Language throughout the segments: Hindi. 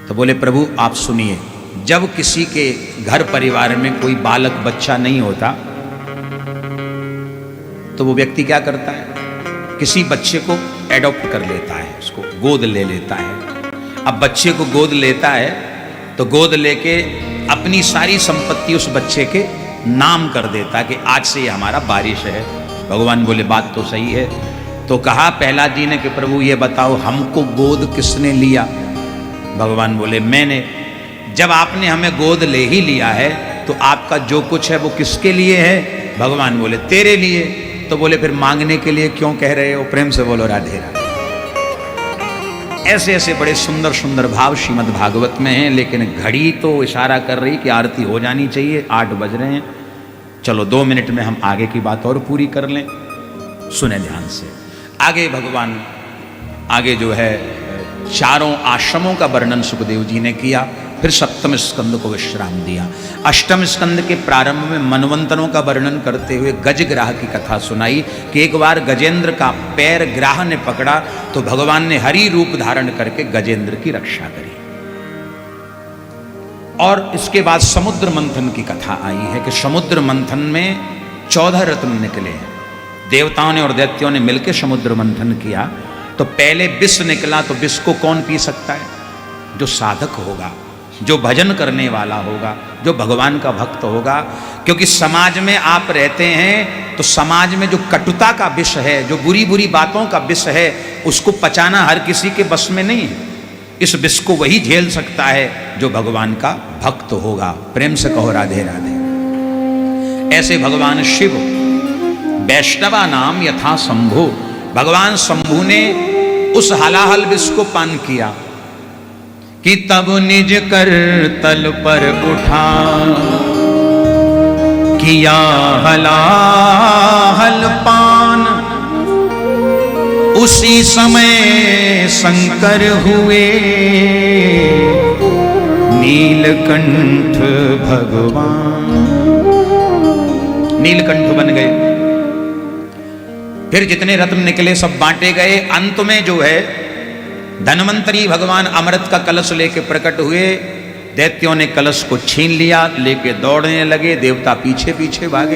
तो बोले प्रभु आप सुनिए, जब किसी के घर परिवार में कोई बालक बच्चा नहीं होता तो वो व्यक्ति क्या करता है, किसी बच्चे को एडॉप्ट कर लेता है, उसको गोद ले लेता है। अब बच्चे को गोद लेता है तो गोद लेके अपनी सारी संपत्ति उस बच्चे के नाम कर देता है कि आज से ये हमारा वारिस है। भगवान बोले बात तो सही है। तो कहा प्रहलाद जी ने कि प्रभु ये बताओ हमको गोद किसने लिया? भगवान बोले मैंने। जब आपने हमें गोद ले ही लिया है तो आपका जो कुछ है वो किसके लिए है? भगवान बोले तेरे लिए। तो बोले फिर मांगने के लिए क्यों कह रहे हो? प्रेम से बोलो राधे राधे। ऐसे ऐसे बड़े सुंदर सुंदर भाव श्रीमद् भागवत में हैं, लेकिन घड़ी तो इशारा कर रही कि आरती हो जानी चाहिए, 8 बज रहे हैं। चलो 2 मिनट में हम आगे की बात और पूरी कर लें। सुने ध्यान से। आगे भगवान आगे जो है चारों आश्रमों का वर्णन सुखदेव जी ने किया, फिर 7वें स्कंद को विश्राम दिया। 8वें स्कंद के प्रारंभ में मनवंतरों का वर्णन करते हुए गजग्राह की कथा सुनाई कि एक बार गजेंद्र का पैर ग्राह ने पकड़ा तो भगवान ने हरि रूप धारण करके गजेंद्र की रक्षा करी। और इसके बाद समुद्र मंथन की कथा आई है कि समुद्र मंथन में 14 रत्न निकले हैं। देवताओं ने और दैत्यों ने मिलकर समुद्र मंथन किया तो पहले विष निकला। तो विष को कौन पी सकता है? जो साधक होगा, जो भजन करने वाला होगा, जो भगवान का भक्त होगा। क्योंकि समाज में आप रहते हैं तो समाज में जो कटुता का विष है, जो बुरी बुरी बातों का विष है, उसको पचाना हर किसी के बस में नहीं है। इस विष को वही झेल सकता है जो भगवान का भक्त होगा। प्रेम से कहो राधे राधे। ऐसे भगवान शिव वैष्णवा नाम यथा शंभु, भगवान शंभु ने उस हलाहल विष को पान किया कि तब निज कर तल पर उठा, किया हलाहल पान। उसी समय शंकर हुए नीलकंठ भगवान, नीलकंठ बन गए। फिर जितने रत्न निकले सब बांटे गए। अंत में जो है धन्वंतरी भगवान अमृत का कलश लेके प्रकट हुए। दैत्यों ने कलश को छीन लिया, लेके दौड़ने लगे, देवता पीछे पीछे भागे।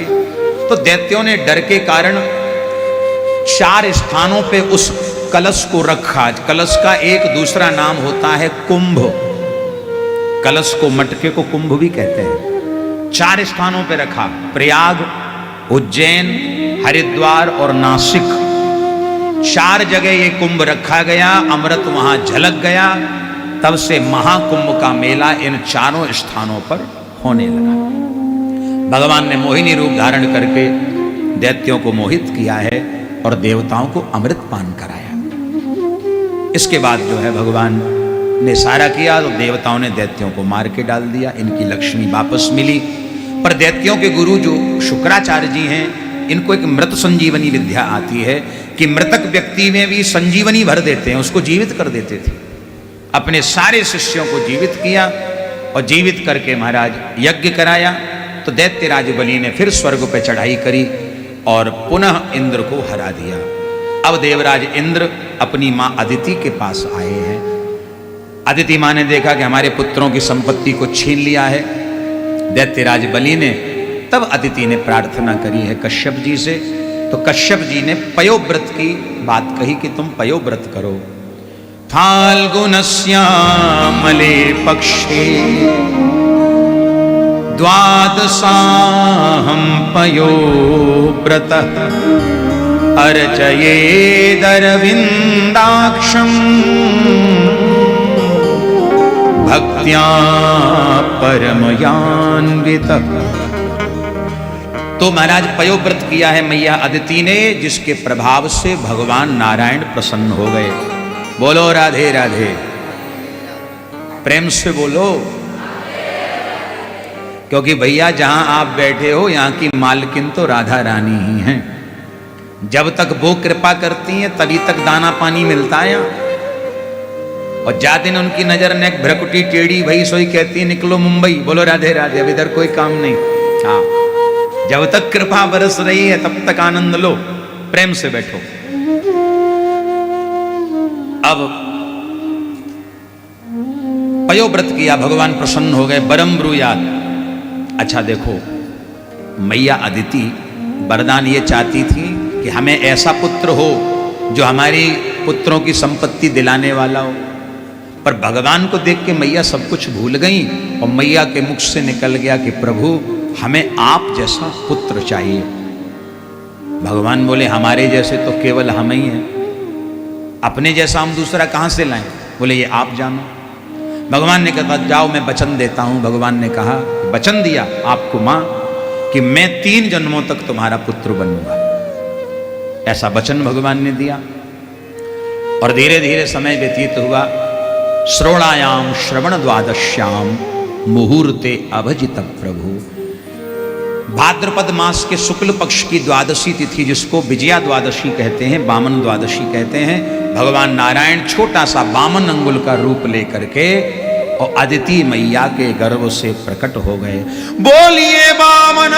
तो दैत्यों ने डर के कारण 4 स्थानों पे उस कलश को रखा। कलश का एक दूसरा नाम होता है कुंभ। कलश को, मटके को कुंभ भी कहते हैं। 4 स्थानों पे रखा, प्रयाग, उज्जैन, हरिद्वार और नासिक। 4 जगह ये कुंभ रखा गया। अमृत वहां झलक गया। तब से महाकुंभ का मेला इन 4 स्थानों पर होने लगा। भगवान ने मोहिनी रूप धारण करके दैत्यों को मोहित किया है और देवताओं को अमृत पान कराया। इसके बाद जो है भगवान ने सारा किया तो देवताओं ने दैत्यों को मार के डाल दिया। इनकी लक्ष्मी वापस मिली। पर दैत्यों के गुरु जो शुक्राचार्य जी हैं, इनको एक मृत संजीवनी विद्या आती है कि मृतक व्यक्ति में भी संजीवनी भर देते हैं, उसको जीवित कर देते थे। अपने सारे शिष्यों को जीवित किया और जीवित करके महाराज यज्ञ कराया। तो दैत्यराज बलि ने फिर स्वर्ग पे चढ़ाई करी और पुनः इंद्र को हरा दिया। अब देवराज इंद्र अपनी माँ अदिति के पास आए हैं। अदिति माँ ने देखा कि हमारे पुत्रों की संपत्ति को छीन लिया है दैत्यराज बलि ने। तब अदिति ने प्रार्थना करी है कश्यप जी से। तो कश्यप जी ने पयोव्रत की बात कही कि तुम पयोव्रत करो। फाल्गुनस्यामले पक्षे द्वादशाहं पयोव्रतः अर्चयेदरविन्दाक्षं भक्त्या परमयान्वितः। तो महाराज पयोव्रत किया है मैया अदिति ने, जिसके प्रभाव से भगवान नारायण प्रसन्न हो गए। बोलो राधे राधे। प्रेम से बोलो। क्योंकि भैया जहां आप बैठे हो यहाँ की मालकिन तो राधा रानी ही हैं। जब तक वो कृपा करती हैं तभी तक दाना पानी मिलता है यहाँ। और जाते दिन उनकी नजर ने भ्रकुटी टेढ़ी भई सोई कहती निकलो मुंबई। बोलो राधे राधे। अब इधर कोई काम नहीं। हाँ, जब तक कृपा बरस रही है तब तक आनंद लो। प्रेम से बैठो। अब पयोव्रत किया, भगवान प्रसन्न हो गए, बरम ब्रूयात। अच्छा देखो, मैया अदिति वरदान ये चाहती थी कि हमें ऐसा पुत्र हो जो हमारी पुत्रों की संपत्ति दिलाने वाला हो, पर भगवान को देख के मैया सब कुछ भूल गई और मैया के मुख से निकल गया कि प्रभु हमें आप जैसा पुत्र चाहिए। भगवान बोले हमारे जैसे तो केवल हम ही हैं, अपने जैसा हम दूसरा कहां से लाएं? बोले ये आप जानो। भगवान ने कहा जाओ मैं वचन देता हूं। भगवान ने कहा, वचन दिया आपको मां कि मैं 3 जन्मों तक तुम्हारा पुत्र बनूंगा। ऐसा वचन भगवान ने दिया। और धीरे धीरे समय व्यतीत हुआ। श्रोणायाम श्रवण द्वादश्याम मुहूर्ते अभजित प्रभु। भाद्रपद मास के शुक्ल पक्ष की द्वादशी तिथि, जिसको विजया द्वादशी कहते हैं, वामन द्वादशी कहते हैं, भगवान नारायण छोटा सा वामन अंगुल का रूप लेकर के और अदिति मैया के गर्भ से प्रकट हो गए। बोलिए वामन